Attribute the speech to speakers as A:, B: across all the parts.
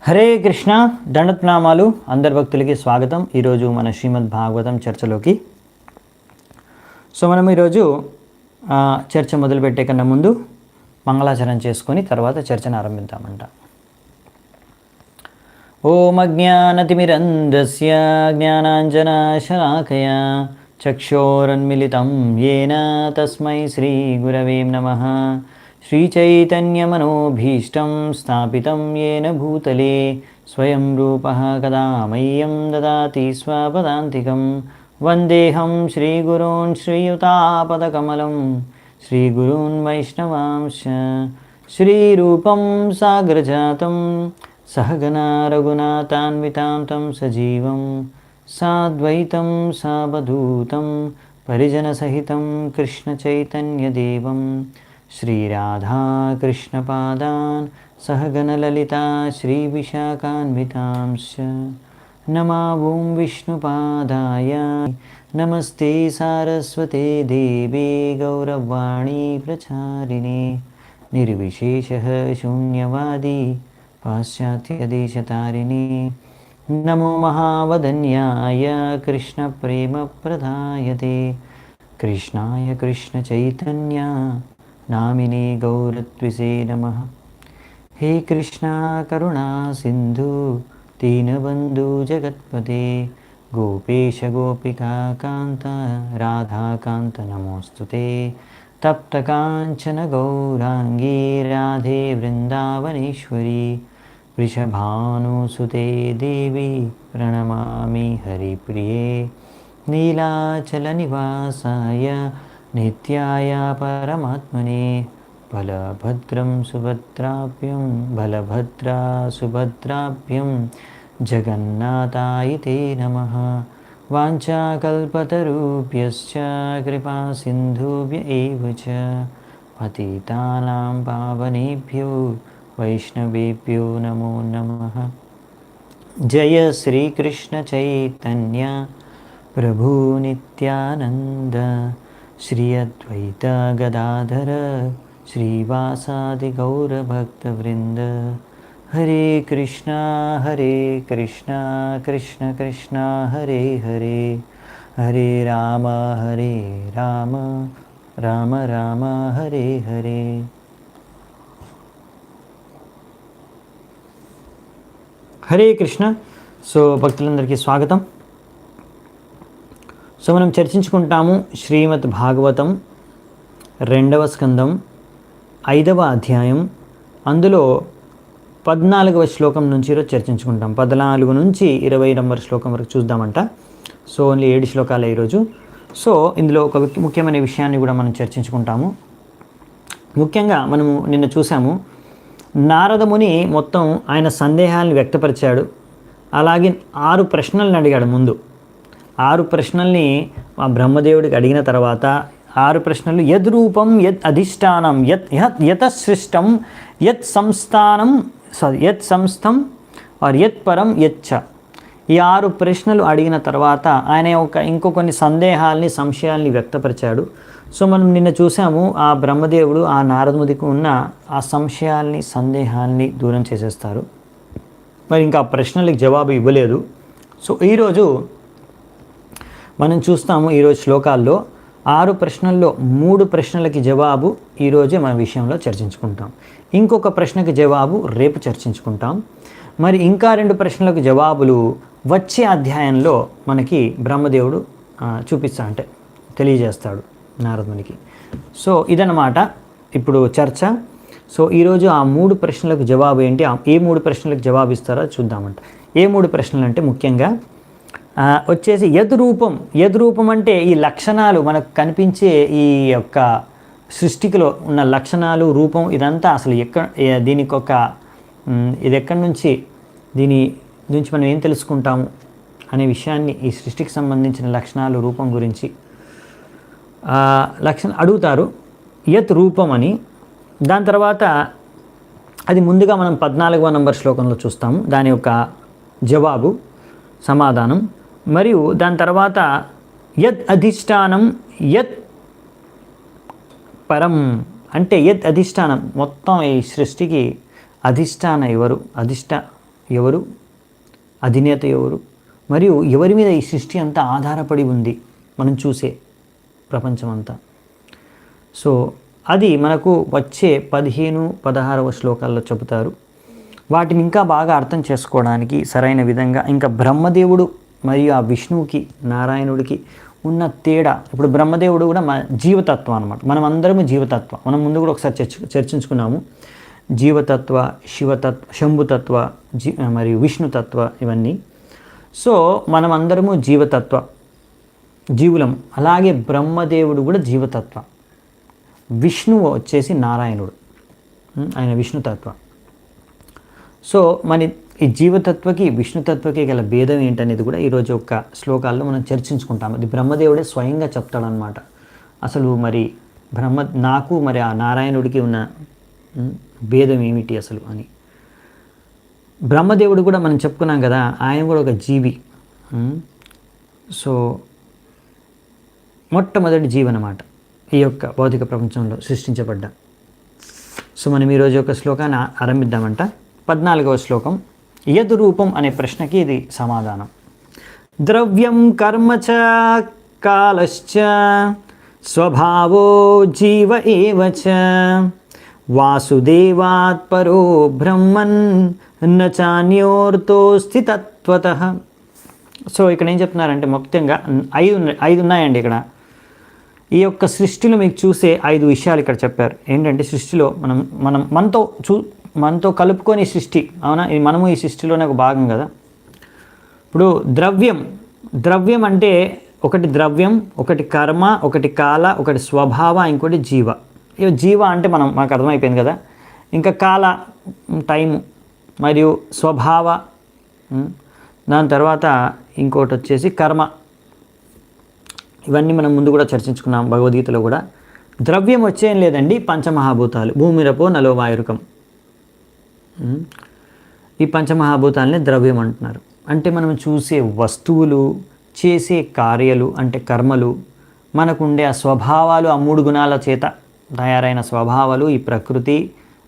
A: హరే కృష్ణ దండత్నామాలు అందరి భక్తులకి స్వాగతం. ఈరోజు మన శ్రీమద్ భాగవతం చర్చలోకి. మనం ఈరోజు చర్చ మొదలుపెట్టే కన్నా ముందు మంగళాచరణ చేసుకొని తర్వాత చర్చను ఆరంభిద్దామంట. ఓం అజ్ఞానతిమిరంధస్య జ్ఞానాంజనశలాకయా చక్షోరన్మిళితం యేన తస్మై శ్రీగురవే నమః. శ్రీచైతన్యమనోభీష్టం స్థాపితం యేన భూతలే స్వయం రూపः కదా మह्यं దదాతి స్వపదాంతికం. వందేహం శ్రీగురూన్ శ్రీయుతాపదకమలం శ్రీగురూన్ వైష్ణవాంశ. శ్రీరూపం సాగ్రజాతం సహగణా రఘునాథాన్వితాం తం సజీవం సాద్వైతం సావధూతం పరిజనసహితం కృష్ణచైతన్యదేవం శ్రీరాధాకృష్ణపాదాన్ సహగణలలితా శ్రీవిశాఖాన్వితాంశ్చ. నమో ఓం విష్ణుపాదాయ నమస్తే సారస్వతే దేవే గౌరవాణీ ప్రచారిణే నిర్విశేషః శూన్యవాది పాశ్చాత్యదేశతారిణే. నమో మహావదన్యాయ కృష్ణప్రేమప్రదాయతే కృష్ణాయ కృష్ణచైతన్య నామినే గౌరత్విసే నమః. హే కృష్ణ కరుణా సింధు దీనబంధు జగత్పతే గోపేశ గోపికా కాంత రాధాకాంత నమోస్తుతే. తప్త కాంచన గౌరాంగీ రాధే వృందావనేశ్వరి వృషభానుసుతే దేవి ప్రణమామి హరిప్రియే. నీలాచల నివాసాయ నిత్యాయ పరమాత్మనే బలభద్రం సుభద్రాభ్యం జగన్నాథాయ తే నమః. వాంఛాకల్పతరుభ్యశ్చ కృపా సింధుభ్య ఏవ చ పతితానాం పావనేభ్యో వైష్ణవేభ్యో నమో నమః. జయ శ్రీకృష్ణ చైతన్య ప్రభు నిత్యానంద శ్రీ అద్వైత గదాధర శ్రీవాసాది గౌరభక్తవృంద. హరే కృష్ణ కృష్ణ కృష్ణ హరే హరే హరే రామ రామ రామ హరే హరే. హరే కృష్ణ. భక్తులందరికీ స్వాగతం. మనం చర్చించుకుంటాము శ్రీమద్ భాగవతం 2వ స్కందం 5వ అధ్యాయం. అందులో 14వ శ్లోకం నుంచి ఈరోజు చర్చించుకుంటాం. 14 నుంచి 20 నంబర్ శ్లోకం వరకు చూద్దామంట. ఓన్లీ 7 శ్లోకాలే ఈరోజు. ఇందులో ఒక ముఖ్యమైన విషయాన్ని కూడా మనం చర్చించుకుంటాము. ముఖ్యంగా మనము నిన్న చూసాము, నారదముని మొత్తం ఆయన సందేహాలను వ్యక్తపరిచాడు. అలాగే 6 ప్రశ్నలను అడిగాడు. ముందు 6 ప్రశ్నల్ని ఆ బ్రహ్మదేవుడికి అడిగిన తర్వాత 6 ప్రశ్నలు యద్ రూపం యద్ అధిష్టానం యత్ సృష్టం యత్ సంస్థం ఆర్ యత్ పరం యచ్చ. ఈ 6 ప్రశ్నలు అడిగిన తర్వాత ఆయన ఇంకో కొన్ని సంశయాల్ని వ్యక్తపరిచాడు. మనం నిన్న చూసాము, ఆ బ్రహ్మదేవుడు ఆ నారదమునికి ఉన్న ఆ సంశయాల్ని సందేహాల్ని దూరం చేసేస్తారు. మరి ఇంకా ఆ ప్రశ్నలకు జవాబు ఇవ్వలేదు. ఈరోజు మనం చూస్తాము, ఈరోజు శ్లోకాల్లో 6 ప్రశ్నల్లో 3 ప్రశ్నలకి జవాబు ఈరోజే మన విషయంలో చర్చించుకుంటాం. ఇంకొక ప్రశ్నకి జవాబు రేపు చర్చించుకుంటాం. మరి ఇంకా 2 ప్రశ్నలకు జవాబులు వచ్చే అధ్యాయంలో మనకి బ్రహ్మదేవుడు తెలియజేస్తాడు నారదునికి. ఇదన్నమాట ఇప్పుడు చర్చ. ఈరోజు ఆ 3 ప్రశ్నలకు జవాబు ఏంటి, ఏ 3 ప్రశ్నలకు జవాబు ఇస్తారో చూద్దామంట. ఏ 3 ప్రశ్నలు అంటే ముఖ్యంగా వచ్చేసి యద్ రూపం అంటే ఈ లక్షణాలు మనకు కనిపించే ఈ యొక్క సృష్టికిలో ఉన్న లక్షణాలు, రూపం, ఇదంతా అసలు ఇది ఎక్కడి నుంచి, దీని నుంచి మనం ఏం తెలుసుకుంటాము అనే విషయాన్ని, ఈ సృష్టికి సంబంధించిన లక్షణాలు, రూపం గురించి అడుగుతారు. యత్ రూపం అని. దాని తర్వాత అది ముందుగా మనం 14వ నంబర్ శ్లోకంలో చూస్తాము, దాని యొక్క జవాబు, సమాధానం. మరియు దాని తర్వాత యద్ అధిష్టానం యత్ పరం అంటే యత్ అధిష్టానం, మొత్తం ఈ సృష్టికి అధిష్టాన ఎవరు, ఎవరు, అధినేత ఎవరు, మరియు ఎవరి మీద ఈ సృష్టి అంతా ఆధారపడి ఉంది మనం చూసే ప్రపంచం అంతా. సో అది మనకు వచ్చే 15-16వ శ్లోకాల్లో చెబుతారు. వాటిని ఇంకా బాగా అర్థం చేసుకోవడానికి సరైన విధంగా ఇంకా బ్రహ్మదేవుడు మరియు ఆ విష్ణువుకి నారాయణుడికి ఉన్న తేడా. ఇప్పుడు బ్రహ్మదేవుడు కూడా జీవతత్వం అనమాట. మనం అందరము జీవతత్వం. మనం ముందు కూడా ఒకసారి చర్చించుకున్నాము. జీవతత్వ, శివతత్వ, శంభుతత్వ, మరియు విష్ణుతత్వ ఇవన్నీ. సో మనం అందరము జీవులం. అలాగే బ్రహ్మదేవుడు కూడా జీవతత్వ. విష్ణువు వచ్చేసి నారాయణుడు, ఆయన విష్ణుతత్వ. సో మన ఈ జీవతత్వకి విష్ణుతత్వకి గల భేదం ఏంటనేది కూడా ఈరోజు ఒక శ్లోకాల్లో మనం చర్చించుకుంటాం. అది బ్రహ్మదేవుడే స్వయంగా చెప్తాడనమాట. అసలు మరి నాకు మరి ఆ నారాయణుడికి ఉన్న భేదం ఏమిటి అసలు అని. బ్రహ్మదేవుడు కూడా మనం చెప్పుకున్నాం కదా, ఆయన కూడా ఒక జీవి. సో మొట్టమొదటి జీవి అన్నమాట ఈ యొక్క భౌతిక ప్రపంచంలో సృష్టించబడ్డ. సో మనం ఈరోజు ఒక శ్లోకాన్ని ఆరంభిద్దామంట. 14వ శ్లోకం. యద్ రూపం అనే ప్రశ్నకి ఇది సమాధానం. ద్రవ్యం కర్మ చ కాలశ్చ స్వభావో జీవ ఏవ చ వాసుదేవాత్ పరో బ్రహ్మన్ న చాన్యోర్తోస్తి తత్వతః. సో ఇక్కడ ఏం చెప్తున్నారంటే ముఖ్యంగా ఐదు ఉన్నాయండి ఇక్కడ. ఈ యొక్క సృష్టిలో మీకు చూసే 5 విషయాలు ఇక్కడ చెప్పారు. ఏంటంటే సృష్టిలో మనతో కలుపుకొని సృష్టి, అవునా, ఇది మనము ఈ సృష్టిలోనే ఒక భాగం కదా. ఇప్పుడు ద్రవ్యం అంటే ఒకటి ద్రవ్యం, ఒకటి కర్మ, ఒకటి కాల, ఒకటి స్వభావ, ఇంకోటి జీవ. జీవ అంటే మాకు అర్థమైపోయింది కదా. ఇంకా కాల టైము, మరియు స్వభావ, దాని తర్వాత ఇంకోటి వచ్చేసి కర్మ. ఇవన్నీ మనం ముందు కూడా చర్చించుకున్నాం భగవద్గీతలో కూడా. ద్రవ్యం వచ్చేం లేదండి, పంచమహాభూతాలు, భూమిరపో నలో వాయురుకం. ఈ పంచమహాభూతాలనే ద్రవ్యం అంటున్నారు. అంటే మనం చూసే వస్తువులు, చేసే కార్యాలు అంటే కర్మలు, మనకుండే ఆ స్వభావాలు, ఆ 3 గుణాల చేత తయారైన స్వభావాలు, ఈ ప్రకృతి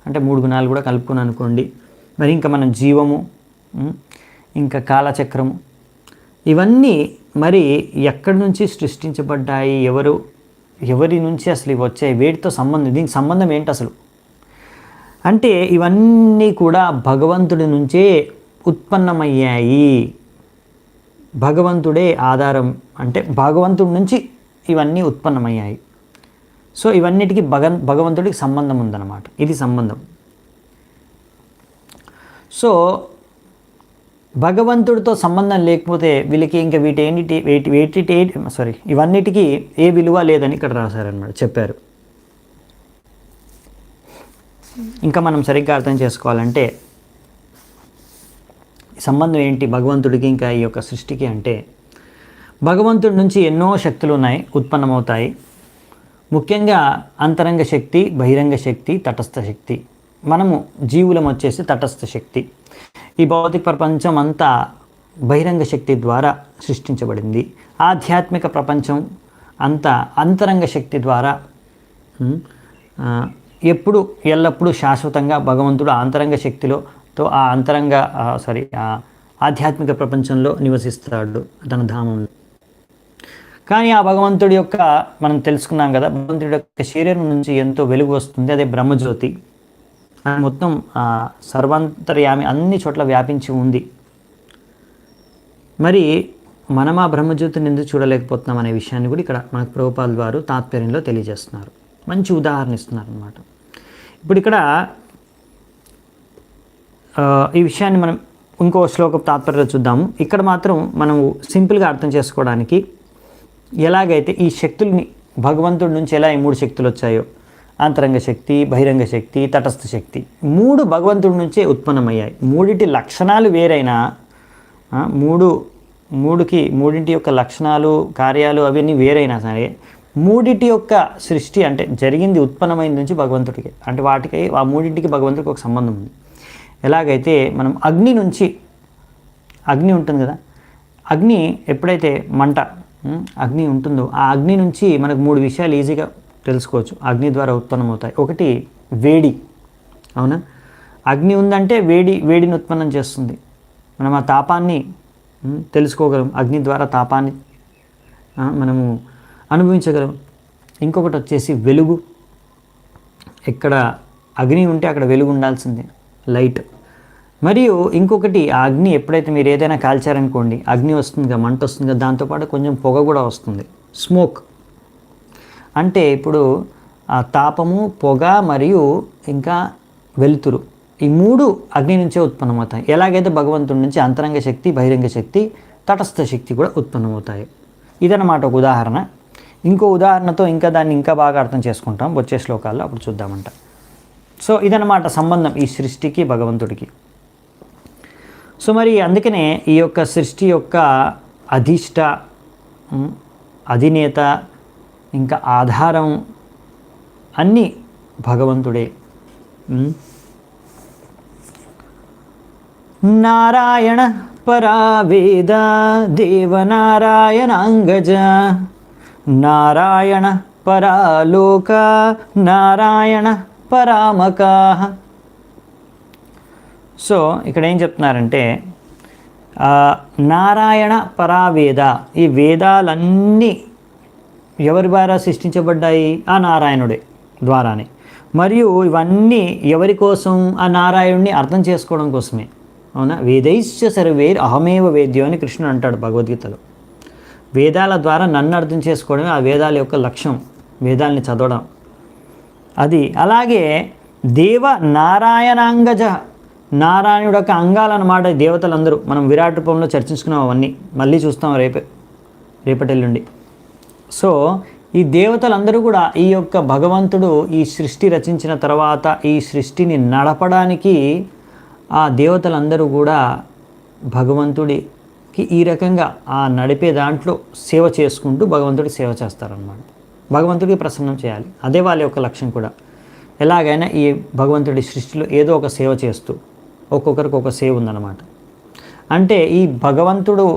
A: అంటే 3 గుణాలు కూడా కలుపుకొని అనుకోండి. మరి ఇంకా మనం జీవము, ఇంకా కాలచక్రము, ఇవన్నీ మరి ఎక్కడి నుంచి సృష్టించబడ్డాయి, ఎవరి నుంచి అసలు ఇవి వచ్చాయి, వేటితో సంబంధం, దీనికి సంబంధం ఏంటి అసలు అంటే ఇవన్నీ కూడా భగవంతుడి నుంచే ఉత్పన్నమయ్యాయి. భగవంతుడే ఆధారం, అంటే భగవంతుడి నుంచి ఇవన్నీ ఉత్పన్నమయ్యాయి. సో ఇవన్నిటికీ భగవంతుడికి సంబంధం ఉందన్నమాట. ఇది సంబంధం. సో భగవంతుడితో సంబంధం లేకపోతే వీళ్ళకి ఇంకా ఇవన్నిటికీ ఏ విలువ లేదని ఇక్కడ రాశారనమాట, చెప్పారు. ఇంకా మనం సరిగ్గా అర్థం చేసుకోవాలంటే సంబంధం ఏంటి భగవంతుడికి ఇంకా ఈ యొక్క సృష్టికి అంటే, భగవంతుడి నుంచి ఎన్నో శక్తులు ఉన్నాయి, ఉత్పన్నమవుతాయి. ముఖ్యంగా అంతరంగ శక్తి, బహిరంగ శక్తి, తటస్థ శక్తి. మనము జీవులం వచ్చేసి తటస్థ శక్తి. ఈ భౌతిక ప్రపంచం అంతా బహిరంగ శక్తి ద్వారా సృష్టించబడింది. ఆధ్యాత్మిక ప్రపంచం అంతా అంతరంగ శక్తి ద్వారా ఎల్లప్పుడూ శాశ్వతంగా భగవంతుడు అంతరంగ శక్తితో ఆధ్యాత్మిక ప్రపంచంలో నివసిస్తాడు తన ధామంలో. కానీ ఆ భగవంతుడి యొక్క మనం తెలుసుకున్నాం కదా, భగవంతుడి యొక్క శరీరం నుంచి ఎంతో వెలుగు వస్తుంది, అదే బ్రహ్మజ్యోతి. అది మొత్తం సర్వాంతర్యామి, అన్ని చోట్ల వ్యాపించి ఉంది. మరి మనం ఆ బ్రహ్మజ్యోతిని ఎందుకు చూడలేకపోతున్నాం అనే విషయాన్ని కూడా ఇక్కడ మనకు ప్రభుపాదుల వారు తాత్పర్యంలో తెలియజేస్తున్నారు. మంచి ఉదాహరణ ఇస్తున్నారు అన్నమాట. ఇప్పుడు ఇక్కడ ఈ విషయాన్ని మనం ఇంకో శ్లోకం తాత్పర్యంలో చూద్దాము. ఇక్కడ మాత్రం మనము సింపుల్గా అర్థం చేసుకోవడానికి, ఎలాగైతే ఈ శక్తుల్ని భగవంతుడి నుంచి ఎలా ఈ 3 శక్తులు వచ్చాయో, అంతరంగ శక్తి, బహిరంగ శక్తి, తటస్థ శక్తి, 3 భగవంతుడి నుంచే ఉత్పన్నమయ్యాయి. మూడింటి లక్షణాలు వేరైనా, మూడింటి యొక్క లక్షణాలు, కార్యాలు అవన్నీ వేరైనా సరే, మూడింటి యొక్క సృష్టి అంటే జరిగింది, ఉత్పన్నమైంది నుంచి భగవంతుడికి, అంటే వాటికి ఆ మూడింటికి భగవంతుడికి ఒక సంబంధం ఉంది. ఎలాగైతే మనం అగ్ని ఉంటుంది కదా, అగ్ని ఎప్పుడైతే అగ్ని ఉంటుందో, ఆ అగ్ని నుంచి మనకు 3 విషయాలు ఈజీగా తెలుసుకోవచ్చు. అగ్ని ద్వారా ఉత్పన్నమవుతాయి. ఒకటి వేడి, అవునా, అగ్ని ఉందంటే వేడిని ఉత్పన్నం చేస్తుంది. మనం ఆ తాపాన్ని తెలుసుకోగలం, అగ్ని ద్వారా తాపాన్ని మనము అనుభవించగలం. ఇంకొకటి వచ్చేసి వెలుగు. ఎక్కడ అగ్ని ఉంటే అక్కడ వెలుగు ఉండాల్సిందే, లైట్. మరియు ఇంకొకటి, ఆ అగ్ని ఎప్పుడైతే మీరు ఏదైనా కాల్చారనుకోండి, అగ్ని వస్తుందిగా, మంట వస్తుందిగా, దాంతోపాటు కొంచెం పొగ కూడా వస్తుంది, స్మోక్. అంటే ఇప్పుడు ఆ తాపము, పొగ మరియు ఇంకా వెలుతురు, ఈ మూడు అగ్ని నుంచే ఉత్పన్నమవుతాయి. ఎలాగైతే భగవంతుడి నుంచి అంతరంగ శక్తి, బహిరంగ శక్తి, తటస్థ శక్తి కూడా ఉత్పన్నమవుతాయి. ఇదన్నమాట ఒక ఉదాహరణ. ఇంకో ఉదాహరణతో ఇంకా దాన్ని ఇంకా బాగా అర్థం చేసుకుంటాం వచ్చే శ్లోకాల్లో, అప్పుడు చూద్దామంట. సో ఇదన్నమాట సంబంధం ఈ సృష్టికి భగవంతుడికి. సో మరి అందుకనే ఈ యొక్క సృష్టి యొక్క అధిష్ట, అధినేత, ఇంకా ఆధారం అన్నీ భగవంతుడే. నారాయణ పరా వేద దేవనారాయణాంగజ, నారాయణ పరాలోక నారాయణ పరామకా. సో ఇక్కడ ఏం చెప్తున్నారంటే, నారాయణ పరావేద, ఈ వేదాలన్నీ ఎవరి ద్వారా సృష్టించబడ్డాయి? ఆ నారాయణుడే ద్వారానే. మరియు ఇవన్నీ ఎవరి కోసం? ఆ నారాయణుడిని అర్థం చేసుకోవడం కోసమే. అవునా? వేదైశ్చ సర్వేర్ అహమేవ వేద్యం అని కృష్ణుడు అంటాడు భగవద్గీతలో. వేదాల ద్వారా నన్ను అర్థం చేసుకోవడమే ఆ వేదాల యొక్క లక్ష్యం, వేదాలని చదవడం అది. అలాగే దేవ నారాయణాంగజ, నారాయణుడు యొక్క అంగాలన్నమాట దేవతలందరూ. మనం విరాట్ రూపంలో చర్చించుకున్నాం, అవన్నీ మళ్ళీ చూస్తాం రేపటెల్లుండి. సో ఈ దేవతలందరూ కూడా ఈ యొక్క భగవంతుడు ఈ సృష్టి రచించిన తర్వాత ఈ సృష్టిని నడపడానికి ఆ దేవతలందరూ కూడా భగవంతుడికి ఈ రకంగా ఆ నడిపే దాంట్లో సేవ చేసుకుంటూ భగవంతుడికి సేవ చేస్తారన్నమాట. భగవంతుడికి ప్రసన్నం చేయాలి, అదే వాళ్ళ యొక్క లక్ష్యం కూడా. ఎలాగైనా ఈ భగవంతుడి సృష్టిలో ఏదో ఒక సేవ చేస్తూ, ఒక్కొక్కరికి ఒక సేవ ఉందన్నమాట. అంటే ఈ భగవంతుడు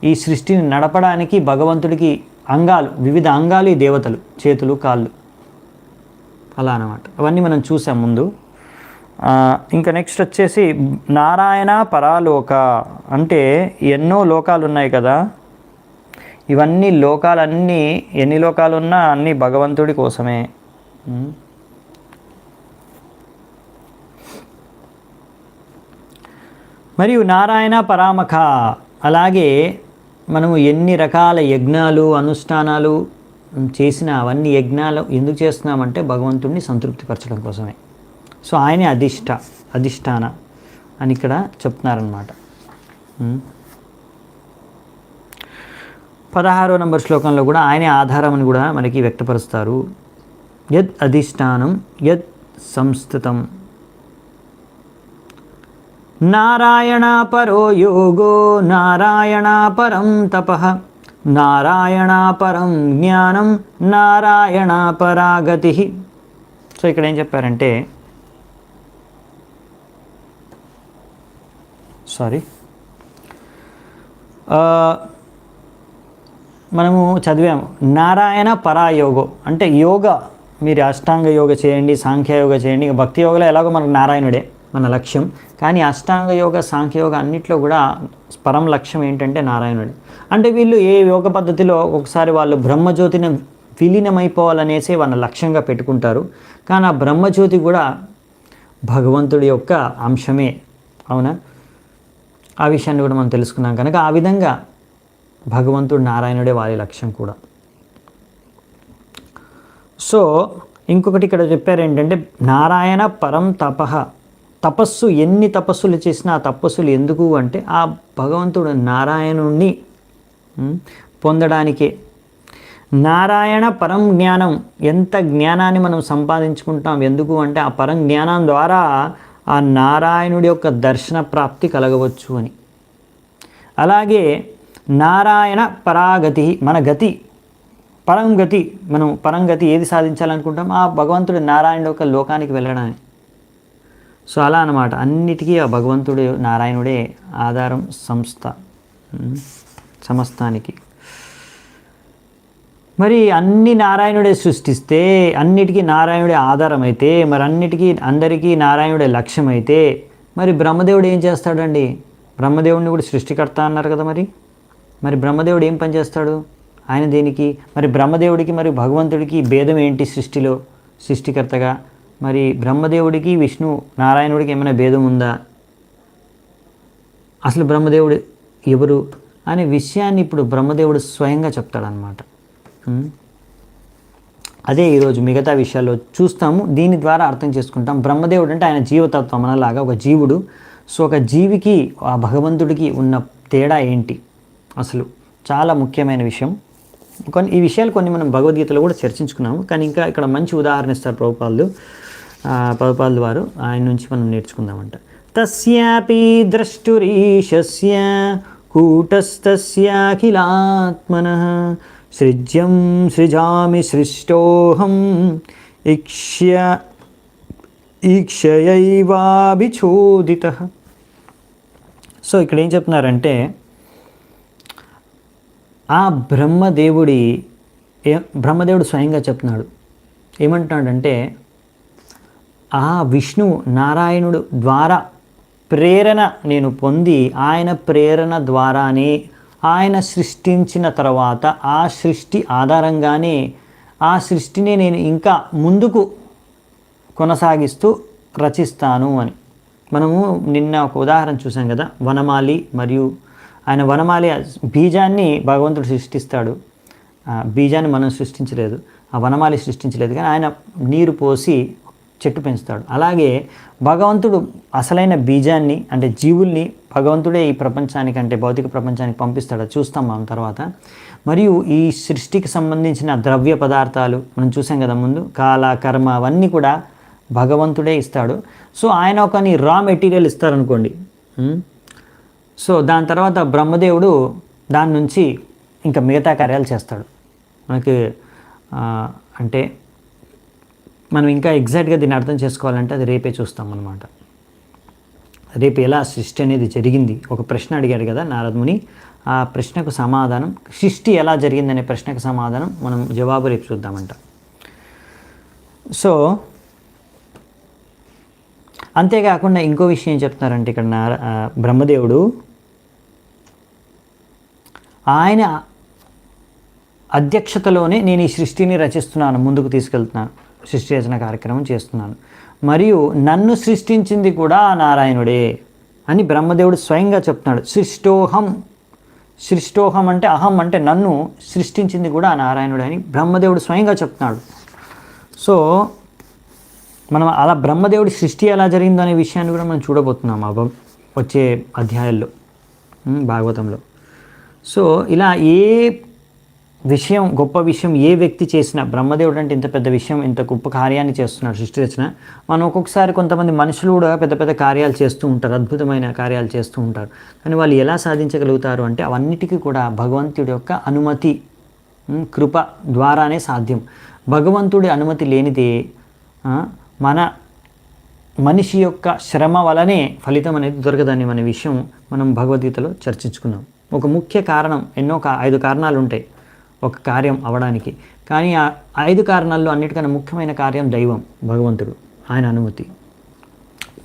A: ఈ సృష్టిని నడపడానికి భగవంతుడికి అంగాలు, వివిధ అంగాలు ఈ దేవతలు, చేతులు, కాళ్ళు, అలా అన్నమాట. అవన్నీ మనం చూసాం ముందు. ఇంకా నెక్స్ట్ వచ్చేసి నారాయణ పరాలోక, అంటే ఎన్నో లోకాలు ఉన్నాయి కదా, ఇవన్నీ లోకాలన్నీ, ఎన్ని లోకాలు ఉన్నా అన్నీ భగవంతుడి కోసమే. మరియు నారాయణ పరామఖ, అలాగే మనము ఎన్ని రకాల యజ్ఞాలు, అనుష్ఠానాలు చేసినా అవన్నీ యజ్ఞాలు ఎందుకు చేస్తున్నామంటే భగవంతుడిని సంతృప్తిపరచడం కోసమే. సో ఆయనే అధిష్టాన అని ఇక్కడ చెప్తున్నారన్నమాట. 16వ నంబర్ శ్లోకంలో కూడా ఆయనే ఆధారం అని కూడా మనకి వ్యక్తపరుస్తారు. యద్ అధిష్టానం యద్ సంస్థితం నారాయణ పరో యోగో నారాయణ పరం తపః నారాయణ పరం జ్ఞానం నారాయణ పరాగతి. సో ఇక్కడ ఏం చెప్పారంటే, మనము చదివాము నారాయణ పరాయోగో అంటే యోగ, మీరు అష్టాంగ యోగ చేయండి, సాంఖ్యయోగ చేయండి. భక్తి యోగలో ఎలాగో మనకు నారాయణుడే మన లక్ష్యం, కానీ అష్టాంగ యోగ, సాంఖ్యయోగ అన్నిట్లో కూడా పరం లక్ష్యం ఏంటంటే నారాయణుడే. అంటే వీళ్ళు ఏ యోగ పద్ధతిలో ఒకసారి వాళ్ళు బ్రహ్మజ్యోతిని విలీనమైపోవాలనేసి వాళ్ళ లక్ష్యంగా పెట్టుకుంటారు, కానీ ఆ బ్రహ్మజ్యోతి కూడా భగవంతుడి యొక్క అంశమే. అవునా? ఆ విషయాన్ని కూడా మనం తెలుసుకున్నాం కనుక ఆ విధంగా భగవంతుడు నారాయణుడే వారి లక్ష్యం కూడా. సో ఇంకొకటి ఇక్కడ చెప్పారు ఏంటంటే, నారాయణ పరం తపః, తపస్సు ఎన్ని తపస్సులు చేసినా ఆ తపస్సులు ఎందుకు అంటే ఆ భగవంతుడు నారాయణుణ్ణి పొందడానికే. నారాయణ పరం జ్ఞానం, ఎంత జ్ఞానాన్ని మనం సంపాదించుకుంటాం ఎందుకు అంటే ఆ పరం జ్ఞానం ద్వారా ఆ నారాయణుడి యొక్క దర్శన ప్రాప్తి కలగవచ్చు అని. అలాగే నారాయణ పరాగతి, మన గతి పరంగతి, మనం పరంగతి ఏది సాధించాలనుకుంటాం? ఆ భగవంతుడు నారాయణుడి యొక్క లోకానికి వెళ్ళడానికి. సో అలా అన్నమాట, అన్నిటికీ ఆ భగవంతుడు నారాయణుడే ఆధారం, సంస్థ, సమస్తానికి. మరి అన్ని నారాయణుడే సృష్టిస్తే, అన్నిటికీ నారాయణుడే ఆధారం అయితే, మరి అన్నిటికీ అందరికీ నారాయణుడే లక్ష్యం అయితే, మరి బ్రహ్మదేవుడు ఏం చేస్తాడండి? బ్రహ్మదేవుడిని కూడా సృష్టికర్త అన్నారు కదా. మరి బ్రహ్మదేవుడు ఏం పని చేస్తాడు, ఆయన దేనికి? మరి బ్రహ్మదేవుడికి మరి భగవంతుడికి భేదం ఏంటి సృష్టిలో, సృష్టికర్తగా? మరి బ్రహ్మదేవుడికి విష్ణు నారాయణుడికి ఏమైనా భేదం ఉందా? అసలు బ్రహ్మదేవుడు ఎవరు అనే విషయాన్ని ఇప్పుడు బ్రహ్మదేవుడు స్వయంగా చెప్తాడనమాట. అదే ఈరోజు మిగతా విషయాల్లో చూస్తాము. దీని ద్వారా అర్థం చేసుకుంటాం. బ్రహ్మదేవుడు అంటే ఆయన జీవతత్వం అనలాగా ఒక జీవుడు. సో ఒక జీవికి ఆ భగవంతుడికి ఉన్న తేడా ఏంటి అసలు చాలా ముఖ్యమైన విషయం. ఈ విషయాలు కొన్ని మనం భగవద్గీతలో కూడా చర్చించుకున్నాము. కానీ ఇంకా ఇక్కడ మంచి ఉదాహరణ ఇస్తారు ప్రభుపాదులు వారు. ఆయన నుంచి మనం నేర్చుకుందామంట. తస్యాపి ద్రష్టురీశస్య కూటస్థస్యాఖిలాత్మనః సృజ్యం సృజామి సృష్టోహం ఈక్షయైవాభిచోదితః. సో ఇక్కడ ఏం చెప్తున్నారంటే ఆ బ్రహ్మదేవుడు స్వయంగా చెప్తున్నాడు. ఏమంటున్నాడంటే ఆ విష్ణు నారాయణుడు ద్వారా ప్రేరణ నేను పొంది, ఆయన ప్రేరణ ద్వారానే ఆయన సృష్టించిన తర్వాత ఆ సృష్టి ఆధారంగానే ఆ సృష్టిని నేను ఇంకా ముందుకు కొనసాగిస్తూ రచిస్తాను అని. మనము నిన్న ఒక ఉదాహరణ చూసాం కదా, వనమాలి. మరియు ఆయన వనమాలి బీజాన్ని భగవంతుడు సృష్టిస్తాడు. బీజాన్ని మనం సృష్టించలేదు, ఆ వనమాలి సృష్టించలేదు, కానీ ఆయన నీరు పోసి చెట్టు పెంచుతాడు. అలాగే భగవంతుడు అసలైన బీజాన్ని అంటే జీవుల్ని భగవంతుడే ఈ ప్రపంచానికి అంటే భౌతిక ప్రపంచానికి పంపిస్తాడు. చూస్తాం మనం తర్వాత. మరియు ఈ సృష్టికి సంబంధించిన ద్రవ్య పదార్థాలు మనం చూసాం కదా ముందు, కాల కర్మ అవన్నీ కూడా భగవంతుడే ఇస్తాడు. సో ఆయన ఒక రా మెటీరియల్ ఇస్తారనుకోండి. సో దాని తర్వాత బ్రహ్మదేవుడు దాని నుంచి ఇంకా మిగతా కార్యాలు చేస్తాడు. మనకి అంటే మనం ఇంకా ఎగ్జాక్ట్గా దీన్ని అర్థం చేసుకోవాలంటే అది రేపే చూస్తాం అన్నమాట. రేపు ఎలా సృష్టి అనేది జరిగింది, ఒక ప్రశ్న అడిగాడు కదా నారదముని, ఆ ప్రశ్నకు సమాధానం, సృష్టి ఎలా జరిగిందనే ప్రశ్నకు సమాధానం మనం జవాబు రేపు చూద్దామంట. సో అంతేకాకుండా ఇంకో విషయం ఏం చెప్తున్నారంటే ఇక్కడ బ్రహ్మదేవుడు ఆయన అధ్యక్షతలోనే నేను ఈ సృష్టిని రచిస్తున్నాను, ముందుకు తీసుకెళ్తున్నాను, సృష్టి రచన కార్యక్రమం చేస్తున్నాను. మరియు నన్ను సృష్టించింది కూడా నారాయణుడే అని బ్రహ్మదేవుడు స్వయంగా చెప్తున్నాడు. సృష్టోహం అంటే అహం అంటే నన్ను సృష్టించింది కూడా నారాయణుడే అని బ్రహ్మదేవుడు స్వయంగా చెప్తున్నాడు. సో మనం అలా బ్రహ్మదేవుడి సృష్టి ఎలా జరిగిందో అనే విషయాన్ని కూడా మనం చూడబోతున్నాం వచ్చే అధ్యాయాల్లో భాగవతంలో. సో ఇలా ఏ విషయం, గొప్ప విషయం ఏ వ్యక్తి చేసినా, బ్రహ్మదేవుడు అంటే ఇంత పెద్ద విషయం, ఇంత గొప్ప కార్యాన్ని చేస్తున్నాడు సృష్టి రచన. మనం ఒక్కొక్కసారి కొంతమంది మనుషులు కూడా పెద్ద పెద్ద కార్యాలు చేస్తూ ఉంటారు, అద్భుతమైన కార్యాలు చేస్తూ ఉంటారు. కానీ వాళ్ళు ఎలా సాధించగలుగుతారు అంటే అవన్నిటికీ కూడా భగవంతుడి యొక్క అనుమతి, కృప ద్వారానే సాధ్యం. భగవంతుడి అనుమతి లేనిదే మనిషి యొక్క శ్రమ వలనే ఫలితం అనేది దొరకదని అనే విషయం మనం భగవద్గీతలో చర్చించుకున్నాం. ఒక ముఖ్య కారణం, 5 కారణాలు ఉంటాయి ఒక కార్యం అవడానికి. కానీ ఆ 5 కారణాల్లో అన్నిటికన్నా ముఖ్యమైన కార్యం దైవం, భగవంతుడు, ఆయన అనుమతి.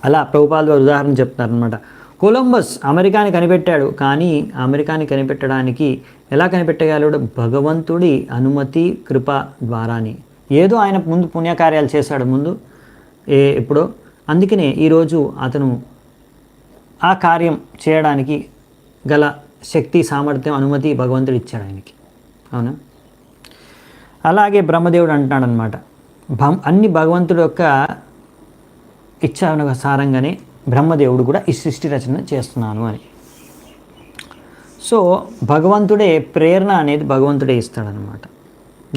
A: అలా ప్రభుపాదులు వారు ఉదాహరణ చెప్తున్నారనమాట. కొలంబస్ అమెరికాని కనిపెట్టాడు, కానీ అమెరికాని కనిపెట్టడానికి ఎలా కనిపెట్టగలడు? భగవంతుడి అనుమతి, కృప ద్వారాని. ఏదో ఆయన ముందు పుణ్యకార్యాలు చేశాడు ముందు ఎప్పుడో. అందుకనే ఈరోజు అతను ఆ కార్యం చేయడానికి గల శక్తి, సామర్థ్యం, అనుమతి భగవంతుడు ఇచ్చాడు ఆయనకి. అవునా? అలాగే బ్రహ్మదేవుడు అంటున్నాడు అనమాట, అన్ని భగవంతుడు యొక్క ఇచ్ఛానుసారంగానే బ్రహ్మదేవుడు కూడా ఈ సృష్టి రచన చేస్తున్నాను అని. సో భగవంతుడే ప్రేరణ అనేది భగవంతుడే ఇస్తాడనమాట.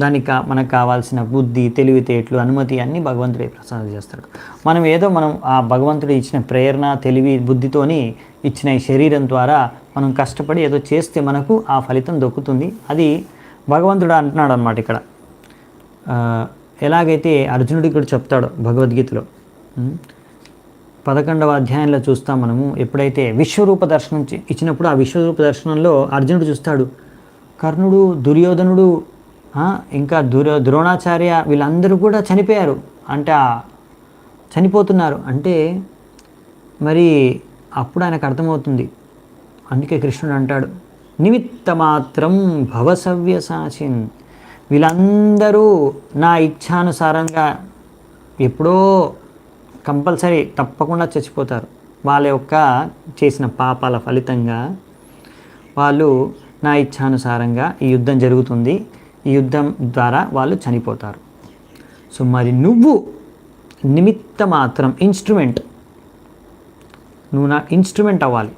A: దానికి మనకు కావాల్సిన బుద్ధి, తెలివితేటలు, అనుమతి అన్నీ భగవంతుడే ప్రసాదం చేస్తాడు. మనం ఆ భగవంతుడు ఇచ్చిన ప్రేరణ, తెలివి, బుద్ధితోని ఇచ్చిన ఈ శరీరం ద్వారా మనం కష్టపడి ఏదో చేస్తే మనకు ఆ ఫలితం దొక్కుతుంది. అది భగవంతుడు అంటున్నాడు అనమాట ఇక్కడ. ఎలాగైతే అర్జునుడికి కూడా చెప్తాడు భగవద్గీతలో 11వ అధ్యాయంలో చూస్తాం మనము. ఎప్పుడైతే విశ్వరూప దర్శనం ఇచ్చినప్పుడు ఆ విశ్వరూప దర్శనంలో అర్జునుడు చూస్తాడు, కర్ణుడు, దుర్యోధనుడు, ఇంకా ద్రోణాచార్య వీళ్ళందరూ కూడా చనిపోయారు. అంటే చనిపోతున్నారు అంటే మరి అప్పుడు ఆయనకు అర్థమవుతుంది అందుకే కృష్ణుడు అంటాడు, నిమిత్త మాత్రం భవసవ్యసాచిన్. వీళ్ళందరూ నా ఇచ్ఛానుసారంగా ఎప్పుడో కంపల్సరీ తప్పకుండా చచ్చిపోతారు. వాళ్ళ యొక్క చేసిన పాపాల ఫలితంగా వాళ్ళు నా ఇచ్ఛానుసారంగా ఈ యుద్ధం జరుగుతుంది, ఈ యుద్ధం ద్వారా వాళ్ళు చనిపోతారు. సో మరి నువ్వు నిమిత్త మాత్రం ఇన్స్ట్రుమెంట్, నువ్వు నా ఇన్స్ట్రుమెంట్ అవ్వాలి.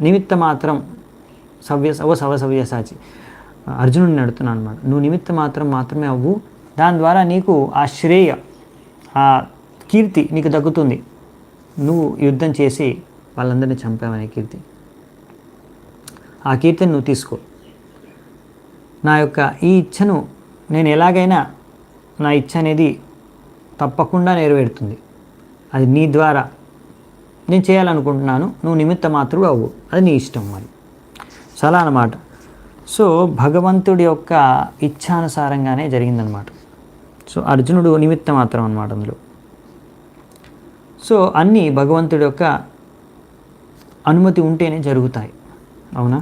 A: నిమిత్త మాత్రం సవ్యసాచి అర్జునుడిని అడుగుతున్నాను అనమాట. నువ్వు నిమిత్త మాత్రమే అవ్వు, దాని ద్వారా నీకు ఆ శ్రేయ, ఆ కీర్తి నీకు దక్కుతుంది. నువ్వు యుద్ధం చేసి వాళ్ళందరినీ చంపావనే కీర్తి, ఆ కీర్తిని నువ్వు తీసుకో. నా యొక్క ఈ ఇచ్ఛను నేను ఎలాగైనా, నా ఇచ్ఛ అనేది తప్పకుండా నెరవేరుతుంది. అది నీ ద్వారా నేను చేయాలనుకుంటున్నాను, నువ్వు నిమిత్త మాత్రుడు అవ్వు, అది నీ ఇష్టం. మరి చాలా అన్నమాట. సో భగవంతుడి యొక్క ఇచ్ఛానుసారంగానే జరిగిందనమాట. సో అర్జునుడు నిమిత్త మాత్రం అన్నమాట అందులో. సో అన్నీ భగవంతుడి యొక్క అనుమతి ఉంటేనే జరుగుతాయి. అవునా?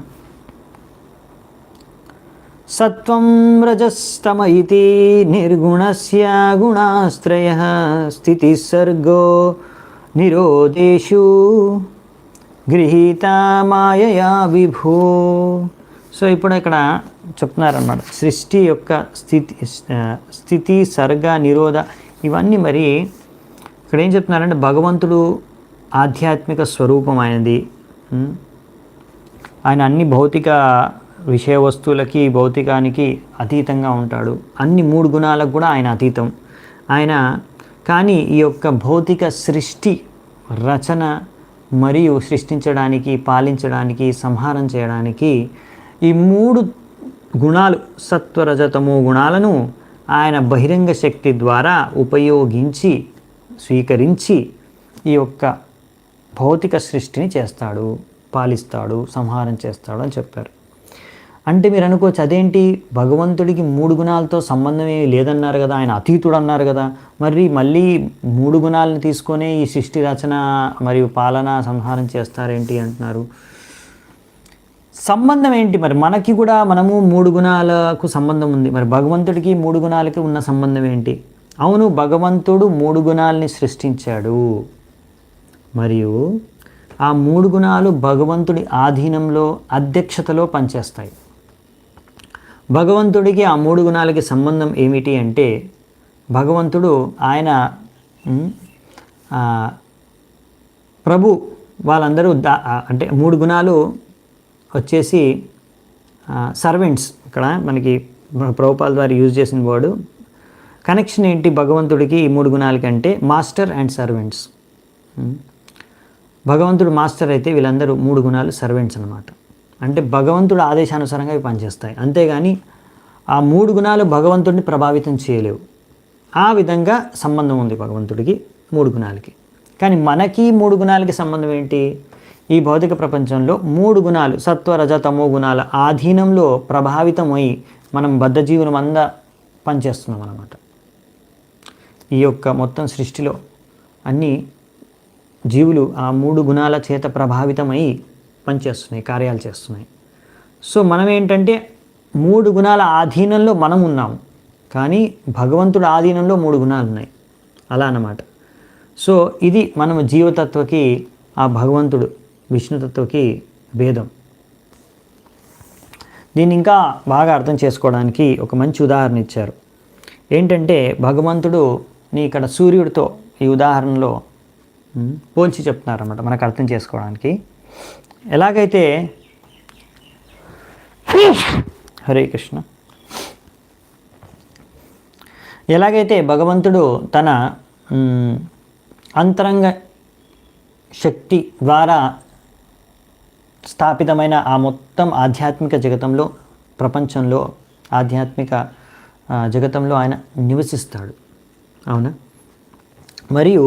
A: సత్వం రజస్తమ ఇతి నిర్గుణస్య గుణాశ్రయః స్థితి సర్గో నిరోధేషు గృహీత మాయయా విభో. సో ఇప్పుడు ఇక్కడ చెప్తున్నారన్నమాట, సృష్టి యొక్క స్థితి సర్గ నిరోధ ఇవన్నీ. మరి ఇక్కడ ఏం చెప్తున్నారంటే, భగవంతుడు ఆధ్యాత్మిక స్వరూపం ఆయనది. ఆయన అన్ని భౌతిక విషయ వస్తువులకి, భౌతికానికి అతీతంగా ఉంటాడు. అన్ని 3 గుణాలకు కూడా ఆయన అతీతం. ఆయన కానీ ఈ యొక్క భౌతిక సృష్టి రచన మరియు సృష్టించడానికి, పాలించడానికి, సంహారం చేయడానికి ఈ 3 గుణాలు, సత్వరజతమో గుణాలను ఆయన బహిరంగ శక్తి ద్వారా ఉపయోగించి, స్వీకరించి ఈ యొక్క భౌతిక సృష్టిని చేస్తాడు, పాలిస్తాడు, సంహారం చేస్తాడు అని చెప్పారు. అంటే మీరు అనుకోవచ్చు, అదేంటి భగవంతుడికి 3 గుణాలతో సంబంధం ఏమీ లేదన్నారు కదా, ఆయన అతీతుడు అన్నారు కదా, మరి మళ్ళీ 3 గుణాలను తీసుకొని ఈ సృష్టి రచన మరియు పాలన, సంహారం చేస్తారేంటి అంటున్నారు. సంబంధం ఏంటి మరి? మనకి కూడా మనము 3 గుణాలకు సంబంధం ఉంది. మరి భగవంతుడికి 3 గుణాలకి ఉన్న సంబంధం ఏంటి? అవును, భగవంతుడు 3 గుణాలని సృష్టించాడు. మరియు ఆ 3 గుణాలు భగవంతుడి ఆధీనంలో, అధ్యక్షతలో పనిచేస్తాయి. భగవంతుడికి ఆ 3 గుణాలకి సంబంధం ఏమిటి అంటే, భగవంతుడు ఆయన ప్రభు వాళ్ళందరూ అంటే 3 గుణాలు వచ్చేసి సర్వెంట్స్. ఇక్కడ మనకి ప్రభుపాల్ ద్వారా యూజ్ చేసిన వర్డ్ కనెక్షన్ ఏంటి భగవంతుడికి ఈ 3 గుణాలకి అంటే, మాస్టర్ అండ్ సర్వెంట్స్. భగవంతుడు మాస్టర్ అయితే వీళ్ళందరూ 3 గుణాలు సర్వెంట్స్ అన్నమాట. అంటే భగవంతుడు ఆదేశానుసారంగా ఇవి పనిచేస్తాయి. అంతేగాని ఆ 3 గుణాలు భగవంతుడిని ప్రభావితం చేయలేవు. ఆ విధంగా సంబంధం ఉంది భగవంతుడికి 3 గుణాలకి. కానీ మనకి 3 గుణాలకి సంబంధం ఏంటి? ఈ భౌతిక ప్రపంచంలో 3 గుణాలు, సత్వ రజ తమో గుణాల ఆధీనంలో ప్రభావితమై మనం బద్ధజీవులం అంతా పనిచేస్తున్నాం అన్నమాట. ఈ యొక్క మొత్తం సృష్టిలో అన్ని జీవులు ఆ 3 గుణాల చేత ప్రభావితమై పనిచేస్తున్నాయి, కార్యాలు చేస్తున్నాయి. సో మనం ఏంటంటే 3 గుణాల ఆధీనంలో మనం ఉన్నాము, కానీ భగవంతుడు ఆధీనంలో 3 గుణాలు ఉన్నాయి. అలా అన్నమాట. సో ఇది మనము జీవతత్వకి, ఆ భగవంతుడు విష్ణుతత్వకి భేదం. దీన్ని ఇంకా బాగా అర్థం చేసుకోవడానికి ఒక మంచి ఉదాహరణ ఇచ్చారు. ఏంటంటే భగవంతుడుని ఇక్కడ సూర్యుడితో ఈ ఉదాహరణలో పోల్చి చెప్తున్నారన్నమాట మనకు అర్థం చేసుకోవడానికి. ఎలాగైతే హరే కృష్ణ, ఎలాగైతే భగవంతుడు తన అంతరంగ శక్తి ద్వారా స్థాపితమైన ఆ మొత్తం ఆధ్యాత్మిక జగతంలో, ప్రపంచంలో, ఆధ్యాత్మిక జగతంలో ఆయన నివసిస్తాడు. అవునా? మరియు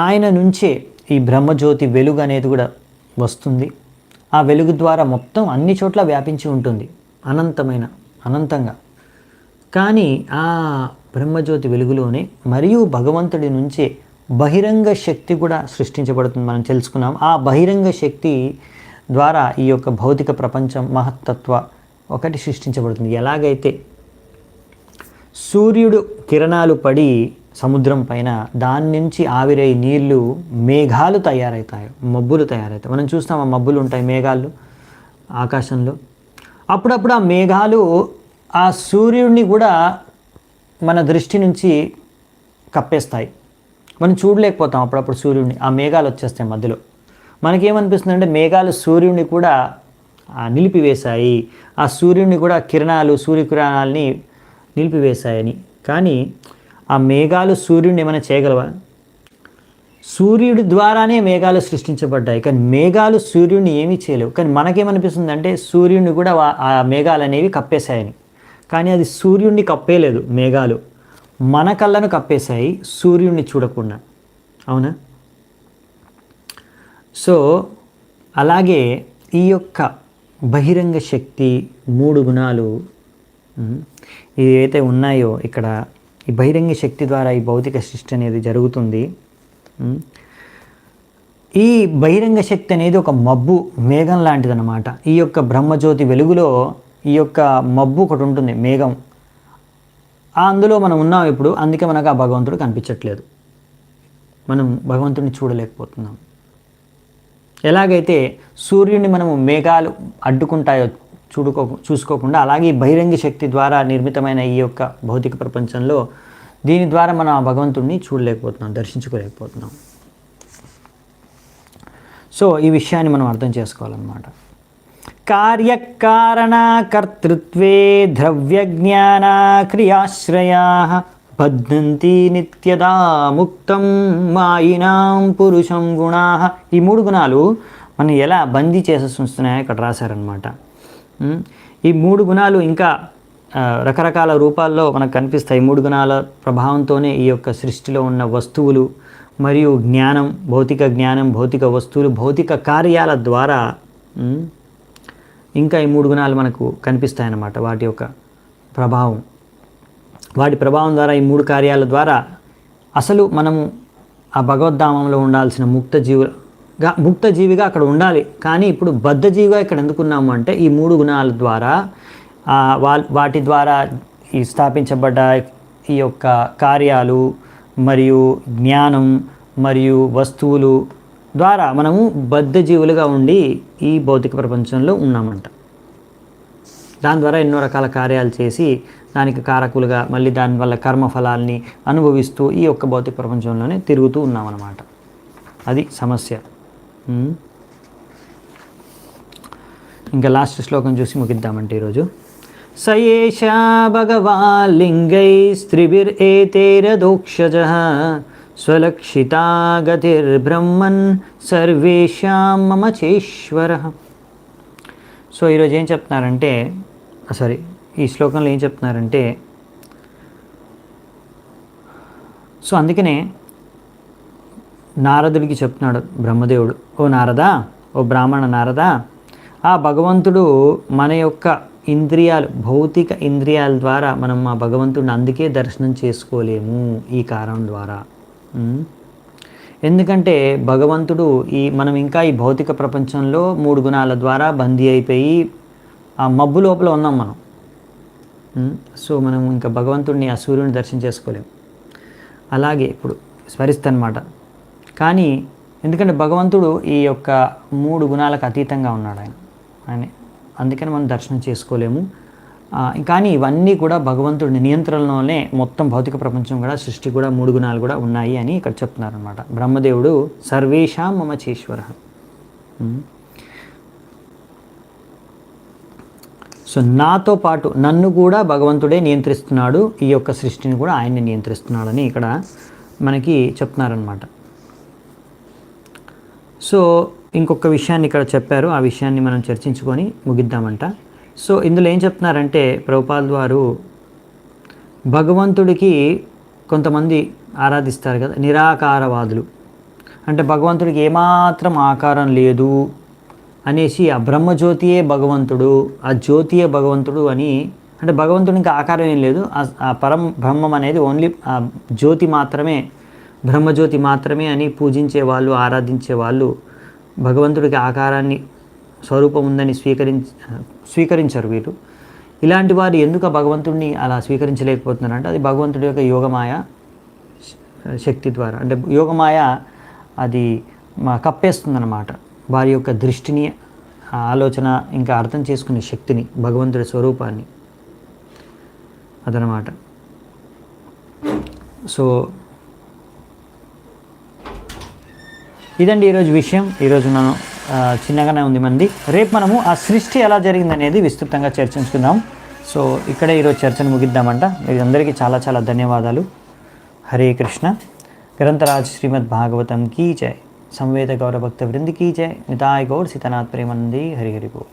A: ఆయన నుంచే ఈ బ్రహ్మజ్యోతి వెలుగు అనేది కూడా వస్తుంది. ఆ వెలుగు ద్వారా మొత్తం అన్ని చోట్ల వ్యాపించి ఉంటుంది, అనంతంగా. కానీ ఆ బ్రహ్మజ్యోతి వెలుగులోనే మరియు భగవంతుడి నుంచే బహిరంగ శక్తి కూడా సృష్టించబడుతుంది. మనం తెలుసుకున్నాం. ఆ బహిరంగ శక్తి ద్వారా ఈ యొక్క భౌతిక ప్రపంచం మహత్తత్వ ఒకటి సృష్టించబడుతుంది. ఎలాగైతే సూర్యుడు కిరణాలు పడి సముద్రం పైన దాని నుంచి ఆవిరై నీళ్లు మేఘాలు తయారవుతాయి, మబ్బులు తయారవుతాయి. మనం చూస్తాం ఆ మబ్బులు ఉంటాయి మేఘాలు ఆకాశంలో. అప్పుడప్పుడు ఆ మేఘాలు ఆ సూర్యుడిని కూడా మన దృష్టి నుంచి కప్పేస్తాయి. మనం చూడలేకపోతాం అప్పుడప్పుడు సూర్యుడిని. ఆ మేఘాలు వచ్చేస్తాయి మధ్యలో. మనకేమనిపిస్తుంది అంటే మేఘాలు సూర్యుడిని కూడా నిలిపివేశాయి, ఆ సూర్యుడిని కూడా సూర్యకిరణాలని నిలిపివేశాయని. కానీ ఆ మేఘాలు సూర్యుడిని ఏమైనా చేయగలవా? సూర్యుడి ద్వారానే మేఘాలు సృష్టించబడ్డాయి, కానీ మేఘాలు సూర్యుడిని ఏమీ చేయలేవు. కానీ మనకేమనిపిస్తుంది అంటే సూర్యుడిని కూడా ఆ మేఘాలు అనేవి కప్పేశాయని. కానీ అది సూర్యుడిని కప్పేలేదు, మేఘాలు మన కళ్ళను కప్పేశాయి సూర్యుడిని చూడకుండా. అవునా? సో అలాగే ఈ యొక్క బహిరంగ శక్తి 3 గుణాలు ఏవైతే ఉన్నాయో ఇక్కడ, ఈ బహిరంగ శక్తి ద్వారా ఈ భౌతిక సృష్టి అనేది జరుగుతుంది. ఈ బహిరంగ శక్తి అనేది ఒక మబ్బు, మేఘం లాంటిదన్నమాట. ఈ యొక్క బ్రహ్మజ్యోతి వెలుగులో ఈ యొక్క మబ్బు ఒకటి ఉంటుంది, మేఘం. అందులో మనం ఉన్నాం ఇప్పుడు. అందుకే మనకు ఆ భగవంతుడు కనిపించట్లేదు, మనం భగవంతుడిని చూడలేకపోతున్నాం. ఎలాగైతే సూర్యుడిని మనము మేఘాలు అడ్డుకుంటాయో చూసుకోకుండా, అలాగే ఈ బహిరంగ శక్తి ద్వారా నిర్మితమైన ఈ యొక్క భౌతిక ప్రపంచంలో దీని ద్వారా మనం ఆ భగవంతుడిని చూడలేకపోతున్నాం, దర్శించుకోలేకపోతున్నాం. సో ఈ విషయాన్ని మనం అర్థం చేసుకోవాలన్నమాట. కార్యకారణ కర్తృత్వే ద్రవ్యజ్ఞాన క్రియాశ్రయా బధ్నంతి నిత్యదా ముక్తం మాయినాం పురుషం గుణా. ఈ 3 గుణాలు మనం ఎలా బందీ చేసేస్తున్నాయో ఇక్కడ రాశారనమాట. ఈ 3 గుణాలు ఇంకా రకరకాల రూపాల్లో మనకు కనిపిస్తాయి. 3 గుణాల ప్రభావంతోనే ఈ యొక్క సృష్టిలో ఉన్న వస్తువులు మరియు జ్ఞానం, భౌతిక జ్ఞానం, భౌతిక వస్తువులు, భౌతిక కార్యాల ద్వారా ఇంకా ఈ 3 గుణాలు మనకు కనిపిస్తాయన్నమాట. వాటి యొక్క ప్రభావం, వాటి ప్రభావం ద్వారా ఈ 3 కార్యాల ద్వారా అసలు మనము ఆ భగవద్ధామంలో ఉండాల్సిన ముక్త జీవిగా అక్కడ ఉండాలి. కానీ ఇప్పుడు బద్ధజీవిగా ఇక్కడ ఎందుకున్నాము అంటే ఈ 3 గుణాల ద్వారా వాటి ద్వారా ఈ స్థాపించబడ్డ ఈ యొక్క కార్యాలు మరియు జ్ఞానం మరియు వస్తువులు ద్వారా మనము బద్ధజీవులుగా ఉండి ఈ భౌతిక ప్రపంచంలో ఉన్నామంట. దాని ద్వారా ఎన్నో రకాల కార్యాలు చేసి దానికి కారకులుగా మళ్ళీ దానివల్ల కర్మఫలాల్ని అనుభవిస్తూ ఈ యొక్క భౌతిక ప్రపంచంలోనే తిరుగుతూ ఉన్నామన్నమాట. అది సమస్య. ఇంకా లాస్ట్ శ్లోకం చూసి ముగిద్దామంటే ఈరోజు. సయేషా భగవాన్ లింగై స్త్రిభిరేతేరదోక్షజః స్వలక్షితా గతిర్బ్రహ్మన్ సర్వేషాం మమ చేశ్వరః. సో ఈరోజు ఏం చెప్తున్నారంటే, ఈ శ్లోకంలో ఏం చెప్తున్నారంటే, సో అందుకనే నారదుడికి చెప్తున్నాడు బ్రహ్మదేవుడు, ఓ నారదా, ఓ బ్రాహ్మణ నారదా, ఆ భగవంతుడు మన యొక్క ఇంద్రియాలు, భౌతిక ఇంద్రియాల ద్వారా మనం ఆ భగవంతుడిని అందుకే దర్శనం చేసుకోలేము ఈ కారణం ద్వారా. ఎందుకంటే భగవంతుడు మనం ఇంకా ఈ భౌతిక ప్రపంచంలో 3 గుణాల ద్వారా బందీ అయిపోయి ఆ మబ్బు లోపల ఉన్నాం మనం. సో మనం ఇంకా భగవంతుడిని, ఆ సూర్యుని దర్శనం చేసుకోలేము. అలాగే ఇప్పుడు స్మరిస్తానమాట. కానీ ఎందుకంటే భగవంతుడు ఈ యొక్క 3 గుణాలకు అతీతంగా ఉన్నాడు ఆయన, అందుకని మనం దర్శనం చేసుకోలేము. కానీ ఇవన్నీ కూడా భగవంతుడి నియంత్రణలోనే మొత్తం భౌతిక ప్రపంచం కూడా, సృష్టి కూడా 3 గుణాలు కూడా ఉన్నాయి అని ఇక్కడ చెప్తున్నారనమాట. బ్రహ్మదేవుడు సర్వేషాం మమ చేశ్వరః. సో నాతో పాటు నన్ను కూడా భగవంతుడే నియంత్రిస్తున్నాడు, ఈ యొక్క సృష్టిని కూడా ఆయన్ని నియంత్రిస్తున్నాడని ఇక్కడ మనకి చెప్తున్నారనమాట. సో ఇంకొక విషయాన్ని ఇక్కడ చెప్పారు, ఆ విషయాన్ని మనం చర్చించుకొని ముగిద్దామంట. సో ఇందులో ఏం చెప్తున్నారంటే ప్రభుపాదుల వారు, భగవంతుడికి కొంతమంది ఆరాధిస్తారు కదా నిరాకారవాదులు, అంటే భగవంతుడికి ఏమాత్రం ఆకారం లేదు అనేసి ఆ బ్రహ్మజ్యోతియే భగవంతుడు, ఆ జ్యోతియే భగవంతుడు అని, అంటే భగవంతుడికి ఆకారం ఏం లేదు, ఆ బ్రహ్మం అనేది ఓన్లీ ఆ జ్యోతి మాత్రమే, బ్రహ్మజ్యోతి మాత్రమే అని పూజించే వాళ్ళు, ఆరాధించే వాళ్ళు భగవంతుడికి ఆకారాన్ని స్వరూపం ఉందని స్వీకరించరు వీరు. ఇలాంటి వారు ఎందుకు ఆ భగవంతుడిని అలా స్వీకరించలేకపోతున్నారంటే అది భగవంతుడి యొక్క యోగమాయ శక్తి ద్వారా. అంటే యోగమాయ అది కప్పేస్తుందన్నమాట వారి యొక్క దృష్టిని, ఆలోచన, ఇంకా అర్థం చేసుకునే శక్తిని, భగవంతుడి స్వరూపాన్ని. అదనమాట. సో ఇదండి ఈరోజు విషయం. ఈరోజు మనం చిన్నగానే ఉంది మంది. రేపు మనము ఆ సృష్టి ఎలా జరిగిందనేది విస్తృతంగా చర్చించుకుందాం. సో ఇక్కడే ఈరోజు చర్చను ముగిద్దామంట. మీ అందరికీ చాలా చాలా ధన్యవాదాలు. హరే కృష్ణ. గ్రంథరాజ్ శ్రీమద్ భాగవతం కీ జై. సంవేద గౌర భక్త వృంది కీ జై. నితాయ్ గౌర్ సీతనాథ్ ప్రేమానంది. హరి హరి బోల్.